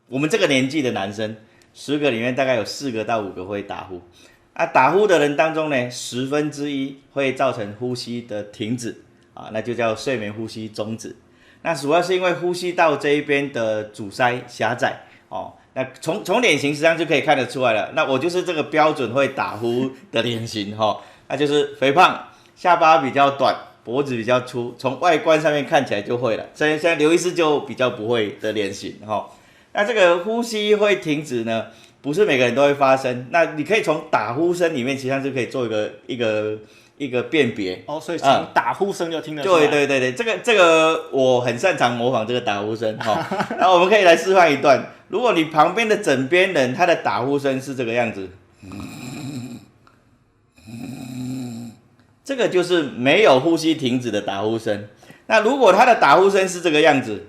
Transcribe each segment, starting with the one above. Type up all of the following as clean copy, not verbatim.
我们这个年纪的男生，10个里面大概有4个到5个会打呼。啊，打呼的人当中呢，1/10会造成呼吸的停止啊，那就叫睡眠呼吸中止。那主要是因为呼吸道这一边的阻塞狭窄哦。那从脸型实际上就可以看得出来了。那我就是这个标准会打呼的脸型哈、哦，那就是肥胖，下巴比较短，脖子比较粗，从外观上面看起来就会了。现在刘医师就比较不会的脸型哈、哦。那这个呼吸会停止呢，不是每个人都会发生。那你可以从打呼声里面，实际上就可以做一个辨别哦，所以从打呼声就听得出来。对，这个我很擅长模仿这个打呼声哈。那我们可以来示范一段。如果你旁边的枕边人他的打呼声是这个样子，这个就是没有呼吸停止的打呼声。那如果他的打呼声是这个样子，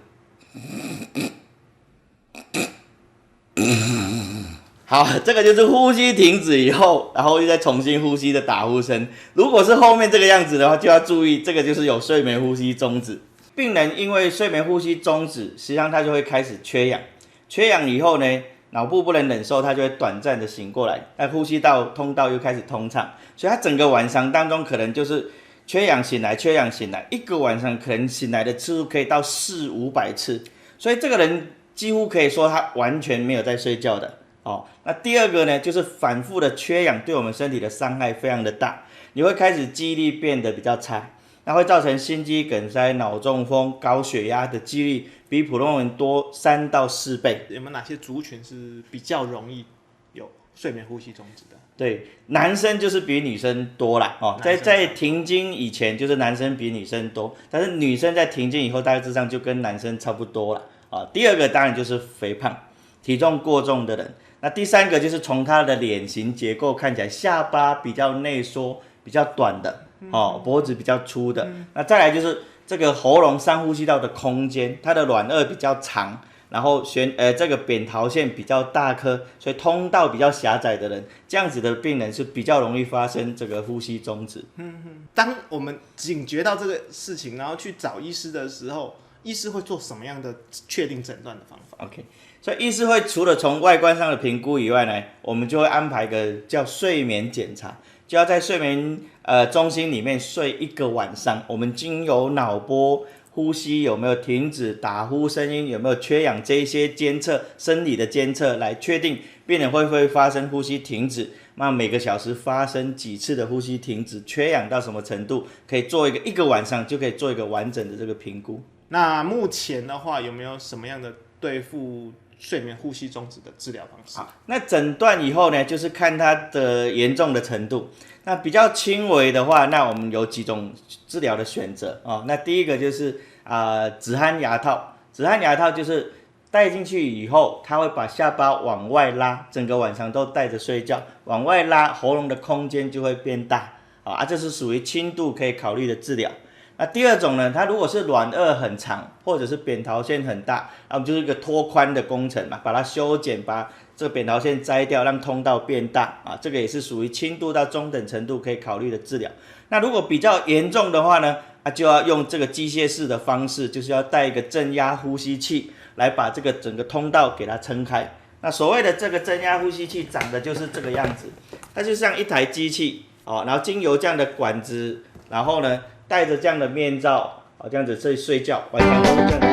好，这个就是呼吸停止以后，然后又再重新呼吸的打呼声。如果是后面这个样子的话，就要注意，这个就是有睡眠呼吸中止。病人因为睡眠呼吸中止，实际上他就会开始缺氧。缺氧以后呢，脑部不能忍受，他就会短暂的醒过来，那呼吸道通道又开始通畅，所以他整个晚上当中可能就是缺氧醒来，缺氧醒来，一个晚上可能醒来的次数可以到400-500次，所以这个人几乎可以说他完全没有在睡觉的。哦，那第二个呢，就是反复的缺氧对我们身体的伤害非常的大，你会开始记忆力变得比较差，那会造成心肌梗塞、脑中风、高血压的几率比普通人多3到4倍。有没有哪些族群是比较容易有睡眠呼吸中止的？对，男生就是比女生多啦哦，在停经以前就是男生比女生多，但是女生在停经以后大致上就跟男生差不多了啊。第二个当然就是肥胖、体重过重的人。那第三个就是从他的脸型结构看起来，下巴比较内缩、比较短的，哦，脖子比较粗的。那再来就是这个喉咙上呼吸道的空间，它的软腭比较长，然后这个扁桃腺比较大颗，所以通道比较狭窄的人，这样子的病人是比较容易发生这个呼吸中止。当我们警觉到这个事情，然后去找医师的时候，医师会做什么样的确定诊断的方法 ？OK。所以医师会除了从外观上的评估以外呢，我们就会安排一个叫睡眠检查，就要在睡眠中心里面睡1个晚上。我们经由脑波、呼吸有没有停止、打呼声音有没有缺氧这一些监测，生理的监测来确定病人会不会发生呼吸停止。那每个小时发生几次的呼吸停止，缺氧到什么程度，可以做一个晚上就可以做一个完整的这个评估。那目前的话，有没有什么样的对付睡眠呼吸中止的治疗方式？好，那诊断以后呢，就是看它的严重的程度。那比较轻微的话，那我们有几种治疗的选择哦。那第一个就是止鼾牙套，止鼾牙套就是戴进去以后，它会把下巴往外拉，整个晚上都戴着睡觉，往外拉，喉咙的空间就会变大啊，这是属于轻度可以考虑的治疗。那第二种呢，它如果是软腭很长，或者是扁桃腺很大，那我们就是一个拓宽的工程嘛，把它修剪，把这个扁桃腺摘掉，让通道变大啊，这个也是属于轻度到中等程度可以考虑的治疗。那如果比较严重的话呢，就要用这个机械式的方式，就是要带一个正压呼吸器来把这个整个通道给它撑开。那所谓的这个正压呼吸器长得就是这个样子，它就像一台机器哦，然后经由这样的管子，然后呢，戴着这样的面罩，这样子睡觉，晚上都这样。